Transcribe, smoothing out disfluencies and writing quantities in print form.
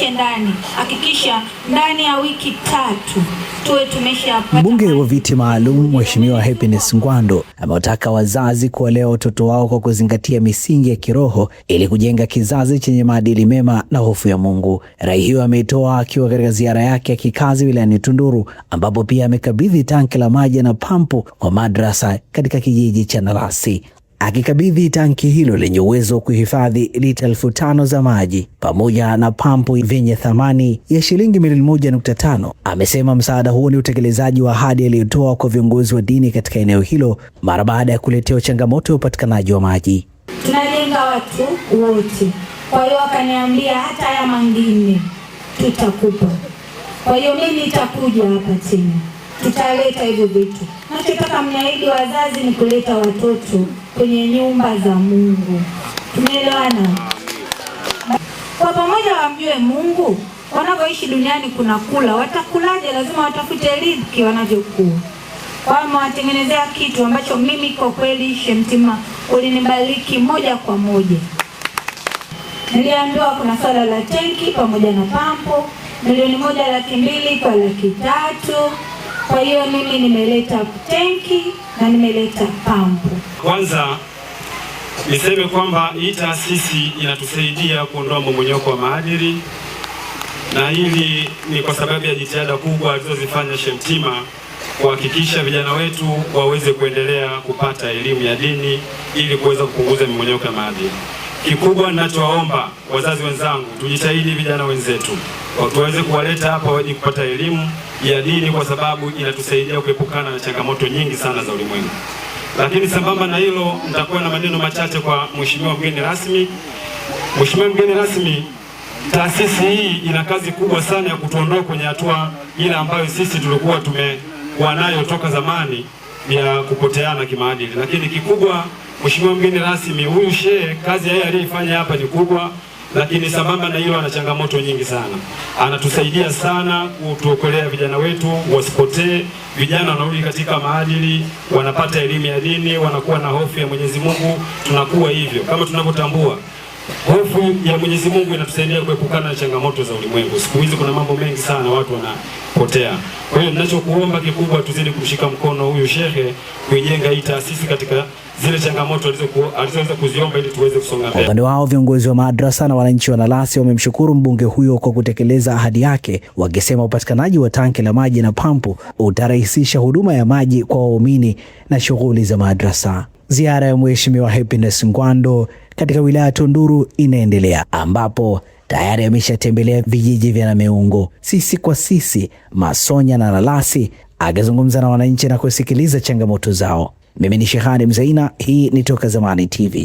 tuweke ndani, hakikisha ndani ya wiki 3 tuwe tumeshapata. Mbunge wa viti maalum Mheshimiwa Happiness Ngwando amewataka wazazi kuwalea watoto wao kwa kuzingatia misingi ya kiroho ili kujenga kizazi chenye maadili mema na hofu ya Mungu. Rai hiyo ameitoa akiwa katika ziara yake ya kikazi wilayani Tunduru, ambapo pia amekabidhi tanki la maji na pampu kwa madrasa katika kijiji cha Nalasi. Akikabidhi tanki hilo lenye uwezo wa kuhifadhi lita 5,000 za maji pamoja na pampu vyenye thamani ya shilingi milioni 1.5, amesema msaada huo ni utekelezaji wa ahadi aliyotoa kwa viongozi wa dini katika eneo hilo mara baada ya kuletewa changamoto ya upatikanaji wa maji. Tunajenga watu wote, kwa hiyo akaniambia hata haya mengine tutakupa. Kwa hiyo mimi nitakuja hapa tena, tutaleta hivyo vitu. Nachotaka mniahidi wazazi ni kuleta watoto kwenye nyumba za Mungu. Tumeelewana? Kwa pamoja wamjue Mungu. Wanapoishi duniani kuna kula, watakulaje? Lazima watafute riziki wanavyokuwa. Kwa hiyo watengenezea kitu ambacho mimi kwa kweli Shemtima ulinibariki moja kwa moja. Niliambiwa kuna swala la tenki pamoja na pampo, milioni 1,200,000 kwa 300,000. Kwa hiyo mimi nimeleta tenki na nimeleta pampu. Kwanza niseme kwamba hii taasisi inatusaidia kuondoa mmomonyoko wa maadili, na hili ni kwa sababu ya jitihada kubwa alizozifanya Shemtima kuhakikisha vijana wetu waweze kuendelea kupata elimu ya dini ili kuweza kupunguza mmomonyoko wa maadili. Kikubwa ninachowaomba wazazi wenzangu, tujitahidi vijana wenzetu tuweze kuwaleta hapa waje kupata elimu ya dini, kwa sababu inatusaidia kuepukana na changamoto nyingi sana za ulimwengu. Lakini sambamba na hilo, nitakuwa na maneno machache kwa mheshimiwa mgeni rasmi. Mheshimiwa mgeni rasmi, taasisi hii ina kazi kubwa sana ya kutuondoa kwenye hatua ile ambayo sisi tulikuwa tumekuwa nayo toka zamani ya kupoteana kimaadili. Lakini kikubwa, mheshimiwa mgeni rasmi, huyu shehe kazi yeye aliyofanya hapa ni kubwa, lakini sambamba na hilo ana changamoto nyingi sana. Anatusaidia sana kutuokolea vijana wetu wasipotee. Vijana wanarudi katika maadili, wanapata elimu ya dini, wanakuwa na hofu ya Mwenyezi Mungu. Tunakuwa hivyo kama tunavyotambua hofu ya Mwenyezi Mungu inatusaidia kuepukana na changamoto za ulimwengu. Siku hizi kuna mambo mengi sana, watu wanapotea. Kwa hiyo ninachokuomba kikubwa, tuzidi kumshika mkono huyu shehe kuijenga hii taasisi katika zile changamoto alizoweza kuziomba ili tuweze kusonga mbele. Kwa upande wao, viongozi wa madrasa na wananchi wa Nalasi wamemshukuru mbunge huyo kwa kutekeleza ahadi yake, wakisema upatikanaji wa tanki la maji na pampu utarahisisha huduma ya maji kwa waumini na shughuli za madrasa. Ziara ya Mheshimiwa Happiness Ngwando katika wilaya ya Tunduru inaendelea, ambapo tayari ameshatembelea vijiji vya Nameungo, Sisi kwa Sisi, Masonya na Nalasi, akizungumza na wananchi na kusikiliza changamoto zao. Mimi ni Shehani Mzaina, hii ni Toka Zamani TV.